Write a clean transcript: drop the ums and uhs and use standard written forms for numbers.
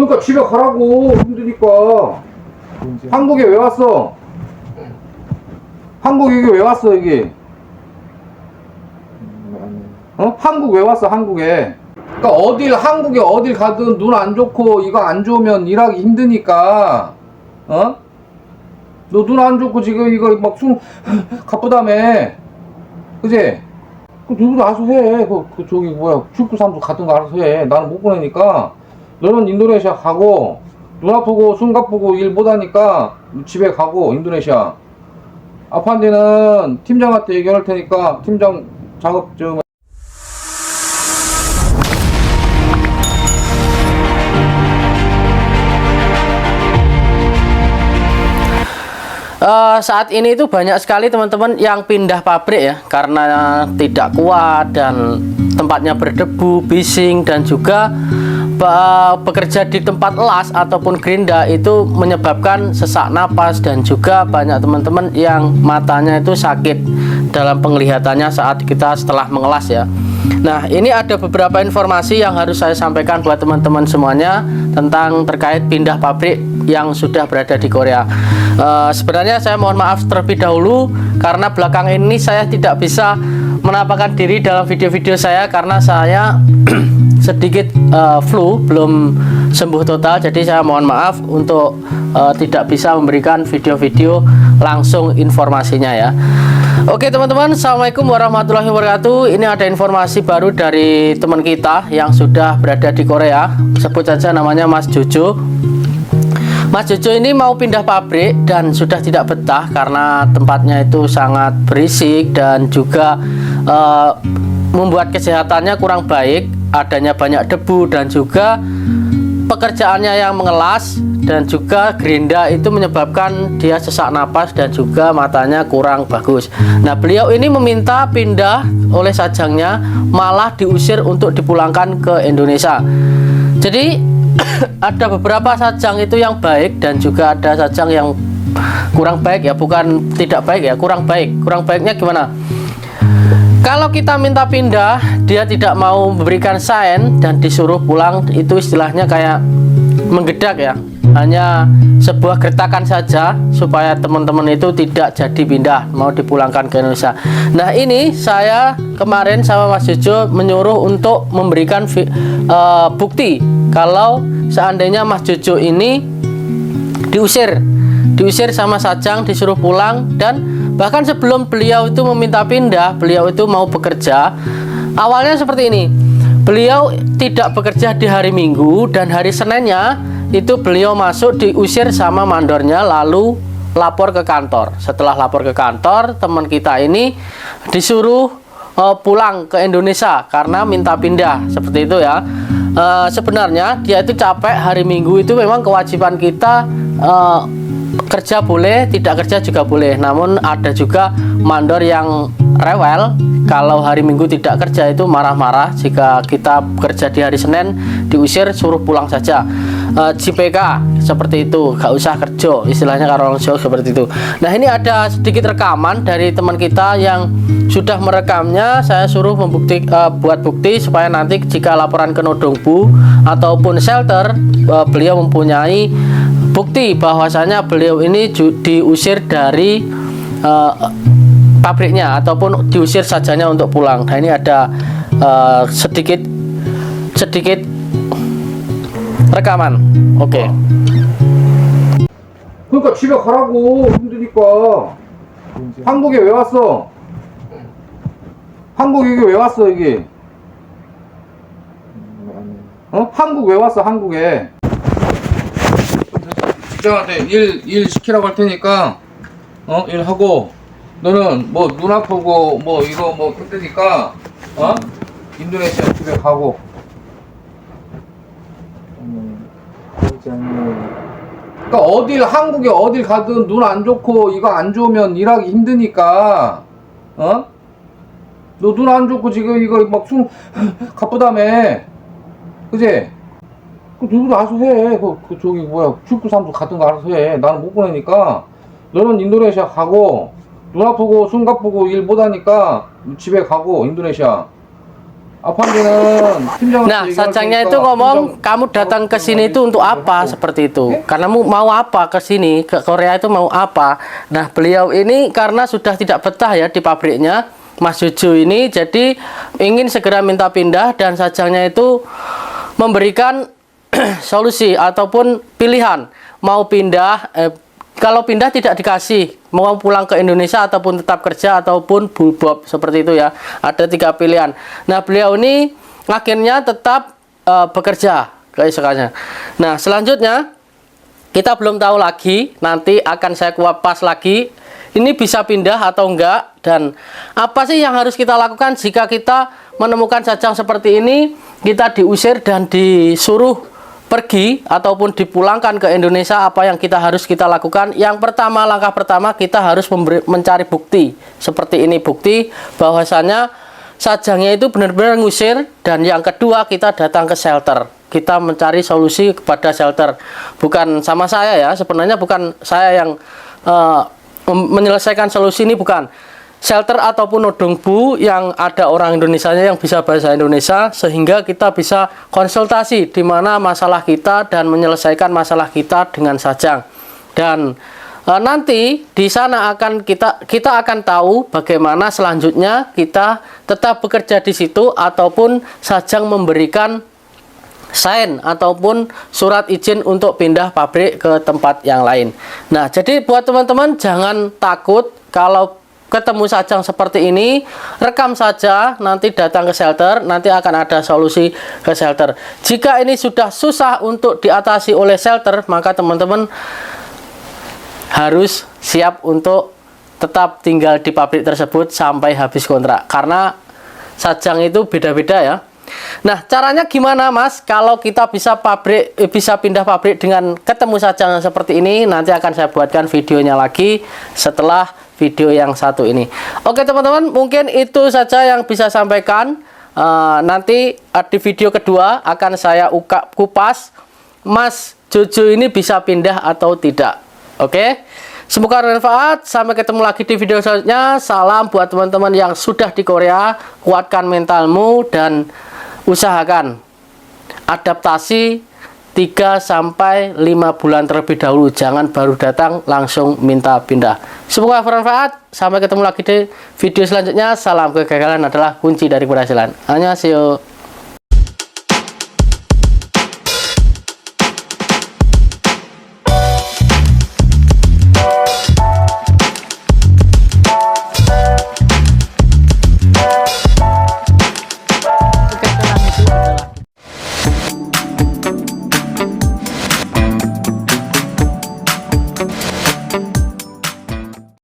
그러니까 집에 가라고. 힘드니까. 한국에 왜 왔어? 한국 여기 왜 왔어 여기? 어? 한국 왜 왔어 한국에? 그러니까 한국에 어딜 가든 눈 안 좋고 이거 안 좋으면 일하기 힘드니까. 어? 너 눈 안 좋고 지금 이거 막 숨 가쁘다며. 그지? 그 누구도 알아서 해. 그 저기 뭐야 출구 사무소 같은 거 알아서 해. 나는 못 보내니까. 너는 인도네시아 가고 눈 아프고 숨 가쁘고 일 못하니까 집에 가고 인도네시아. 아픈 데는 팀장한테 얘기할 테니까 팀장 작업 좀. Saat ini itu banyak sekali teman-teman yang pindah pabrik ya, karena tidak kuat dan tempatnya berdebu, bising, dan juga bekerja di tempat las ataupun gerinda itu menyebabkan sesak napas, dan juga banyak teman-teman yang matanya itu sakit dalam penglihatannya saat kita setelah mengelas ya. Nah, ini ada beberapa informasi yang harus saya sampaikan buat teman-teman semuanya tentang terkait pindah pabrik yang sudah berada di Korea. Sebenarnya saya mohon maaf terlebih dahulu karena belakang ini saya tidak bisa menampakkan diri dalam video-video saya karena saya sedikit flu, belum sembuh total. Jadi saya mohon maaf untuk tidak bisa memberikan video-video langsung informasinya ya. Oke teman-teman, assalamualaikum warahmatullahi wabarakatuh. Ini ada informasi baru dari teman kita yang sudah berada di Korea. Sebut saja namanya Mas Jojo. Mas Jojo ini mau pindah pabrik dan sudah tidak betah karena tempatnya itu sangat berisik dan juga membuat kesehatannya kurang baik, adanya banyak debu dan juga pekerjaannya yang mengelas dan juga gerinda itu menyebabkan dia sesak napas dan juga matanya kurang bagus. Nah, beliau ini meminta pindah oleh sajangnya, malah diusir untuk dipulangkan ke Indonesia. Jadi ada beberapa sajang itu yang baik dan juga ada sajang yang kurang baik ya, bukan tidak baik ya, kurang baik. Kurang baiknya gimana? Kalau kita minta pindah, dia tidak mau memberikan sign dan disuruh pulang, itu istilahnya kayak menggedak ya. Hanya sebuah gertakan saja supaya teman-teman itu tidak jadi pindah, mau dipulangkan ke Indonesia. Nah, ini saya kemarin sama Mas Jojo menyuruh untuk memberikan bukti kalau seandainya Mas Jojo ini diusir sama sajang, disuruh pulang, dan bahkan sebelum beliau itu meminta pindah, beliau itu mau bekerja. Awalnya seperti ini, beliau tidak bekerja di hari Minggu dan hari Seninnya itu beliau masuk diusir sama mandornya, lalu lapor ke kantor. Setelah lapor ke kantor, teman kita ini disuruh pulang ke Indonesia karena minta pindah, seperti itu ya. Sebenarnya dia itu capek, hari Minggu itu memang kewajiban kita kerja boleh, tidak kerja juga boleh. Namun ada juga mandor yang rewel, kalau hari Minggu tidak kerja itu marah-marah. Jika kita kerja di hari Senin diusir, suruh pulang saja. JPK seperti itu, gak usah kerja, istilahnya kalau orang Jawa seperti itu. Nah, ini ada sedikit rekaman dari teman kita yang sudah merekamnya. Saya suruh buat bukti supaya nanti jika laporan ke Nodongbu ataupun shelter, beliau mempunyai bukti bahwasanya beliau ini diusir dari pabriknya ataupun diusir sajanya untuk pulang. Nah, ini ada sedikit rekaman. Oke. 그러니까 집에 가라고. 힘드니까. 한국에 왜 왔어? 한국 여기 왜 왔어 여기? 어? 한국 왜 왔어 한국에? 직장한테 일 시키라고 할 테니까 일하고, 너는 뭐 눈 아프고 뭐 이거 뭐 힘드니까 인도네시아 집에 가고. 그러니까 한국에 어딜 가든 눈 안 좋고 이거 안 좋으면 일하기 힘드니까. 너 눈 안 좋고 지금 이거 막 숨 가쁘다며. 그지? 그 누구도 알아서 해. 그 저기 뭐야 출구 사무소 같은 거 알아서 해. 나는 못 보내니까. 너는 인도네시아 가고 눈 아프고 숨 가쁘고 일 못하니까 집에 가고 인도네시아. 아빠는 팀장한테 Nah, 얘기할 sajangnya 테니까 itu ngomong, 팀장 kamu datang ke sini itu untuk apa? Seperti itu. Karena mau apa ke sini, ke Korea itu mau apa? Nah, beliau ini karena sudah tidak betah ya di pabriknya, Mas Jojo ini, jadi ingin segera minta pindah dan sajangnya itu memberikan solusi ataupun pilihan. Mau pindah, kalau pindah tidak dikasih, mau pulang ke Indonesia ataupun tetap kerja ataupun bulbob, seperti itu ya. Ada 3 pilihan. Nah, beliau ini akhirnya tetap bekerja keesokannya. Nah, selanjutnya kita belum tahu lagi, nanti akan saya kupas lagi ini bisa pindah atau enggak, dan apa sih yang harus kita lakukan jika kita menemukan sajang seperti ini, kita diusir dan disuruh pergi ataupun dipulangkan ke Indonesia. Apa yang harus kita lakukan? Yang pertama, langkah pertama, kita harus mencari bukti seperti ini, bukti bahwasanya sajangnya itu benar-benar ngusir. Dan yang kedua, kita datang ke shelter, kita mencari solusi kepada shelter. Bukan sama saya ya, sebenarnya bukan saya yang menyelesaikan solusi ini, bukan. Shelter ataupun Nodongbu yang ada orang Indonesianya yang bisa bahasa Indonesia, sehingga kita bisa konsultasi di mana masalah kita dan menyelesaikan masalah kita dengan sajang. Dan nanti di sana akan kita akan tahu bagaimana selanjutnya kita tetap bekerja di situ ataupun sajang memberikan sign ataupun surat izin untuk pindah pabrik ke tempat yang lain. Nah, jadi buat teman-teman jangan takut kalau ketemu sajang seperti ini, rekam saja, nanti datang ke shelter, nanti akan ada solusi ke shelter. Jika ini sudah susah untuk diatasi oleh shelter, maka teman-teman harus siap untuk tetap tinggal di pabrik tersebut sampai habis kontrak, karena sajang itu beda-beda ya. Nah, caranya gimana Mas? Kalau kita bisa pindah pabrik dengan ketemu sajang seperti ini, nanti akan saya buatkan videonya lagi setelah video yang satu ini. Oke teman-teman, mungkin itu saja yang bisa sampaikan. Nanti di video kedua akan saya kupas Mas Jojo ini bisa pindah atau tidak. Oke, semoga bermanfaat. Sampai ketemu lagi di video selanjutnya. Salam buat teman-teman yang sudah di Korea. Kuatkan mentalmu dan usahakan adaptasi 3-5 bulan terlebih dahulu. Jangan baru datang langsung minta pindah. Semoga bermanfaat. Sampai ketemu lagi di video selanjutnya. Salam, kegagalan adalah kunci dari keberhasilan. Annyeonghaseyo.